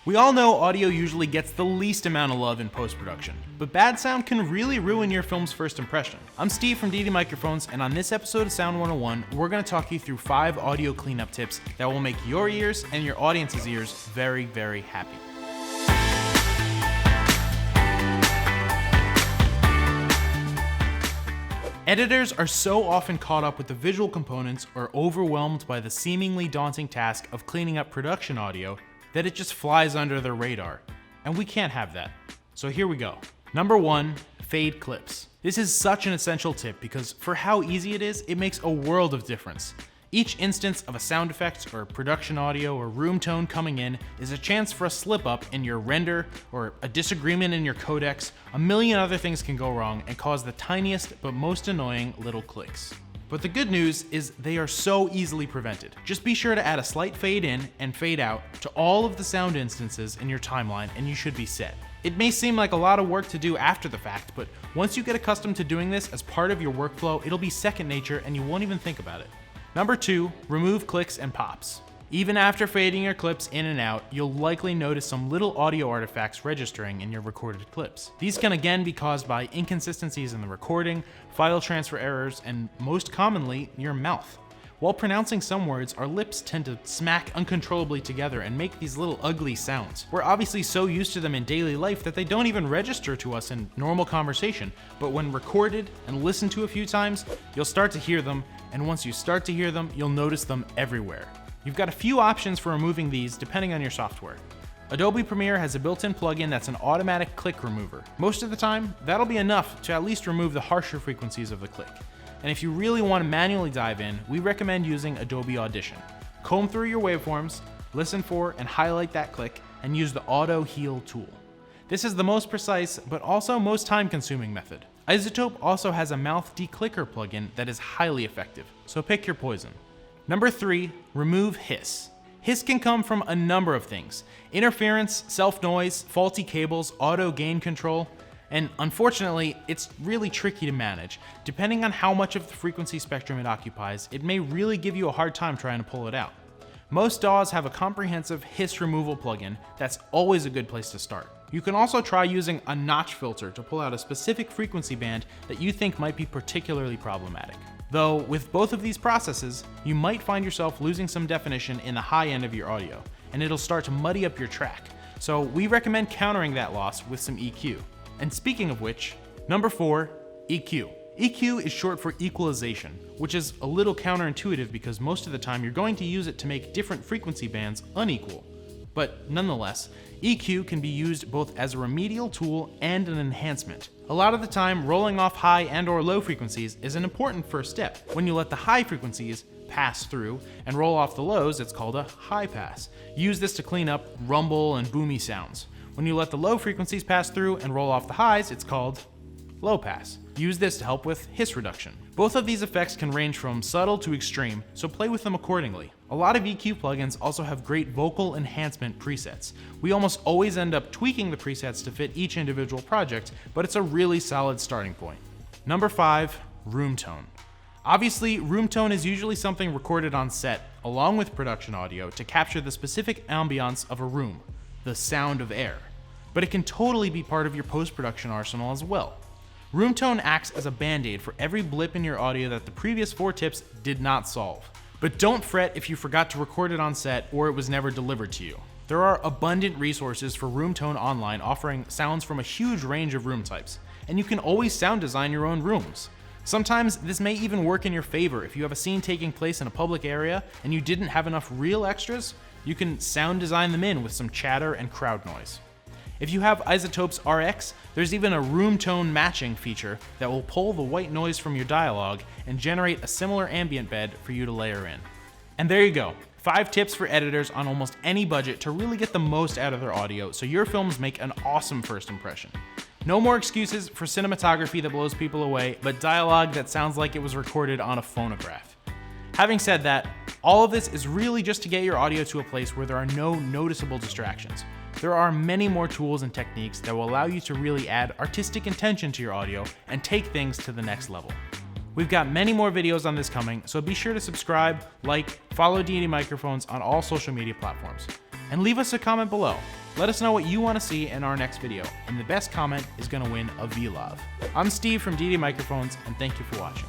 We all know audio usually gets the least amount of love in post-production, but bad sound can really ruin your film's first impression. I'm Steve from Deity Microphones, and on this episode of Sound 101, we're going to talk you through 5 audio cleanup tips that will make your ears and your audience's ears very, very happy. Editors are so often caught up with the visual components or overwhelmed by the seemingly daunting task of cleaning up production audio that it just flies under their radar. And we can't have that. So here we go. Number 1, fade clips. This is such an essential tip because for how easy it is, it makes a world of difference. Each instance of a sound effect or production audio or room tone coming in is a chance for a slip up in your render or a disagreement in your codecs. A million other things can go wrong and cause the tiniest but most annoying little clicks. But the good news is they are so easily prevented. Just be sure to add a slight fade in and fade out to all of the sound instances in your timeline and you should be set. It may seem like a lot of work to do after the fact, but once you get accustomed to doing this as part of your workflow, it'll be second nature and you won't even think about it. Number 2, remove clicks and pops. Even after fading your clips in and out, you'll likely notice some little audio artifacts registering in your recorded clips. These can again be caused by inconsistencies in the recording, file transfer errors, and most commonly, your mouth. While pronouncing some words, our lips tend to smack uncontrollably together and make these little ugly sounds. We're obviously so used to them in daily life that they don't even register to us in normal conversation, but when recorded and listened to a few times, you'll start to hear them, and once you start to hear them, you'll notice them everywhere. You've got a few options for removing these depending on your software. Adobe Premiere has a built-in plugin that's an automatic click remover. Most of the time, that'll be enough to at least remove the harsher frequencies of the click. And if you really want to manually dive in, we recommend using Adobe Audition. Comb through your waveforms, listen for and highlight that click, and use the Auto Heal tool. This is the most precise, but also most time-consuming method. iZotope also has a mouth declicker plugin that is highly effective, so pick your poison. Number 3, remove hiss. Hiss can come from a number of things: interference, self-noise, faulty cables, auto gain control, and unfortunately, it's really tricky to manage. Depending on how much of the frequency spectrum it occupies, it may really give you a hard time trying to pull it out. Most DAWs have a comprehensive hiss removal plugin that's always a good place to start. You can also try using a notch filter to pull out a specific frequency band that you think might be particularly problematic. Though, with both of these processes, you might find yourself losing some definition in the high end of your audio, and it'll start to muddy up your track. So we recommend countering that loss with some EQ. And speaking of which, number 4, EQ. EQ is short for equalization, which is a little counterintuitive because most of the time you're going to use it to make different frequency bands unequal. But nonetheless, EQ can be used both as a remedial tool and an enhancement. A lot of the time, rolling off high and or low frequencies is an important first step. When you let the high frequencies pass through and roll off the lows, it's called a high pass. Use this to clean up rumble and boomy sounds. When you let the low frequencies pass through and roll off the highs, it's called low pass. Use this to help with hiss reduction. Both of these effects can range from subtle to extreme, so play with them accordingly. A lot of EQ plugins also have great vocal enhancement presets. We almost always end up tweaking the presets to fit each individual project, but it's a really solid starting point. Number 5, room tone. Obviously, room tone is usually something recorded on set, along with production audio, to capture the specific ambiance of a room, the sound of air. But it can totally be part of your post-production arsenal as well. Room tone acts as a band-aid for every blip in your audio that the previous 4 tips did not solve. But don't fret if you forgot to record it on set or it was never delivered to you. There are abundant resources for room tone online offering sounds from a huge range of room types, and you can always sound design your own rooms. Sometimes this may even work in your favor if you have a scene taking place in a public area and you didn't have enough real extras. You can sound design them in with some chatter and crowd noise. If you have iZotope's RX, there's even a room tone matching feature that will pull the white noise from your dialogue and generate a similar ambient bed for you to layer in. And there you go, 5 tips for editors on almost any budget to really get the most out of their audio so your films make an awesome first impression. No more excuses for cinematography that blows people away, but dialogue that sounds like it was recorded on a phonograph. Having said that, all of this is really just to get your audio to a place where there are no noticeable distractions. There are many more tools and techniques that will allow you to really add artistic intention to your audio and take things to the next level. We've got many more videos on this coming, so be sure to subscribe, like, follow Deity Microphones on all social media platforms. and leave us a comment below. Let us know what you want to see in our next video, and the best comment is going to win a VLOV. I'm Steve from Deity Microphones, and thank you for watching.